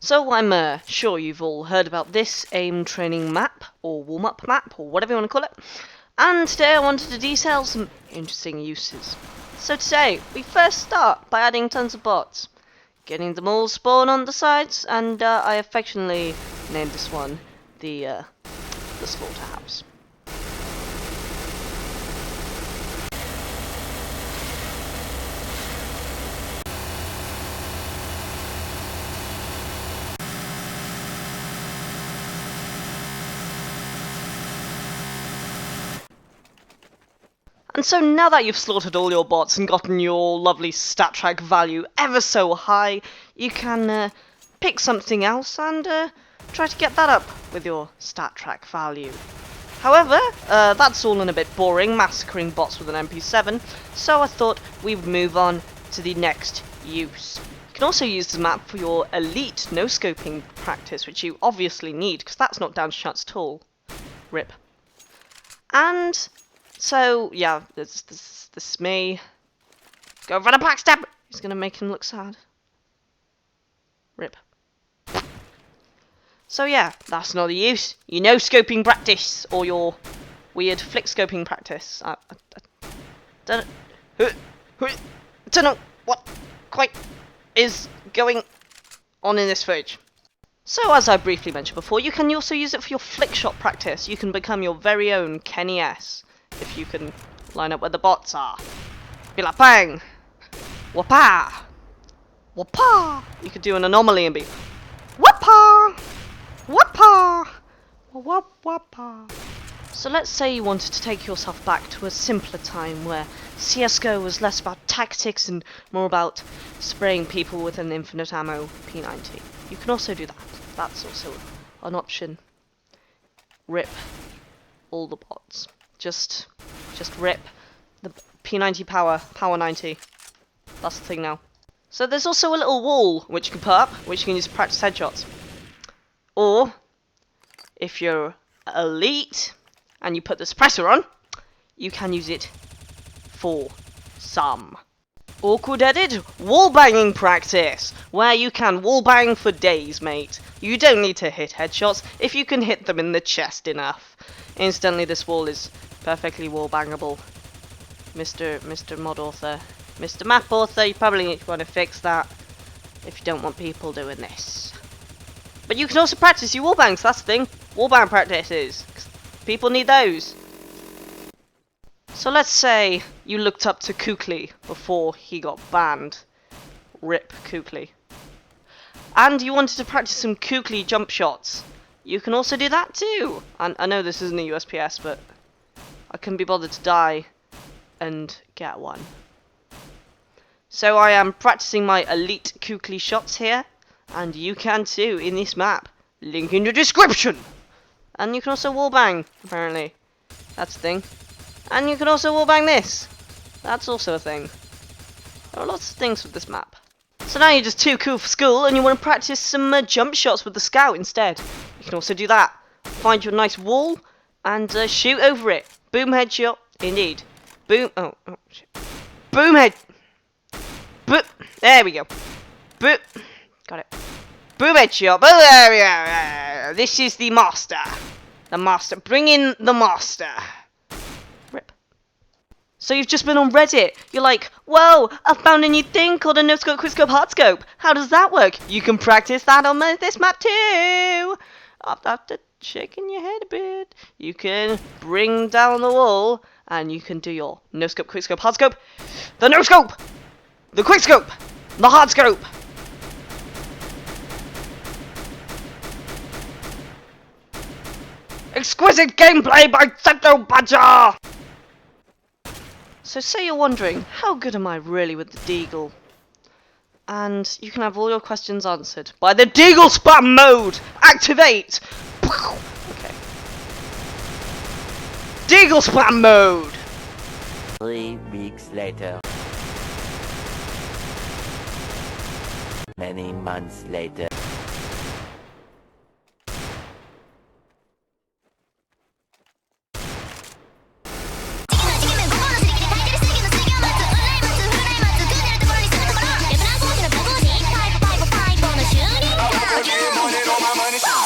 So I'm sure you've all heard about this AIM training map, or warm-up map, or whatever you want to call it. And today I wanted to detail some interesting uses. So today, we first start by adding tons of bots. Getting them all spawn on the sides, and I affectionately named this one the slaughterhouse. And so now that you've slaughtered all your bots and gotten your lovely stat track value ever so high, you can pick something else and try to get that up with your stat track value. However, that's all a bit boring, massacring bots with an MP7, so I thought we would move on to the next use. You can also use the map for your elite no-scoping practice, which you obviously need, because that's not down to chance at all. RIP. And so, yeah, this is me. Go for the backstab! He's gonna make him look sad. RIP. So yeah, that's another use. You know scoping practice, or your weird flick scoping practice. I don't know what quite is going on in this footage. So as I briefly mentioned before, you can also use it for your flick shot practice. You can become your very own Kenny S. If you can line up where the bots are. Be like, bang! Wapa! Wapa! You could do an anomaly and be Wapa! Wapa! Wapa! So let's say you wanted to take yourself back to a simpler time where CSGO was less about tactics and more about spraying people with an infinite ammo P90. You can also do that. That's also an option. RIP all the bots. Just rip the P90 power 90. That's the thing now. So there's also a little wall which you can put up, which you can use to practice headshots. Or, if you're elite and you put the suppressor on, you can use it for some awkward-headed wall-banging practice, where you can wall-bang for days, mate. You don't need to hit headshots if you can hit them in the chest enough. Instantly, this wall is perfectly wall-bangable. Mr. Mod Author. Mr. Map Author, you probably want to fix that if you don't want people doing this. But you can also practice your wallbangs, that's the thing. Wallbang practices. People need those. So let's say you looked up to Kukli before he got banned. RIP Kukli. And you wanted to practice some Kukli jump shots. You can also do that too. And I know this isn't a USPS, but I couldn't be bothered to die and get one. So I am practicing my elite Kukli shots here, and you can too in this map. Link in the description! And you can also wallbang, apparently. That's a thing. And you can also wallbang this. That's also a thing. There are lots of things with this map. So now you're just too cool for school and you want to practice some jump shots with the scout instead. You can also do that. Find your nice wall and shoot over it. Boom headshot, indeed. Boom. Oh shit. Boom head. Boop. There we go. Boop. Got it. Boom headshot. Boom. There we go. This is the master. The master. Bring in the master. RIP. So you've just been on Reddit. You're like, whoa, I found a new thing called a no-scope, quickscope, hardscope. How does that work? You can practice that on this map too. After shaking your head a bit, you can bring down the wall and you can do your no-scope, quickscope, hardscope. The no-scope! The quickscope! The hardscope! Exquisite gameplay by Techno Badger! So say you're wondering, how good am I really with the Deagle? And you can have all your questions answered by the Deagle spam mode! Activate! Okay. Deagle spam mode! 3 weeks later. Many months later. Would you my money soon.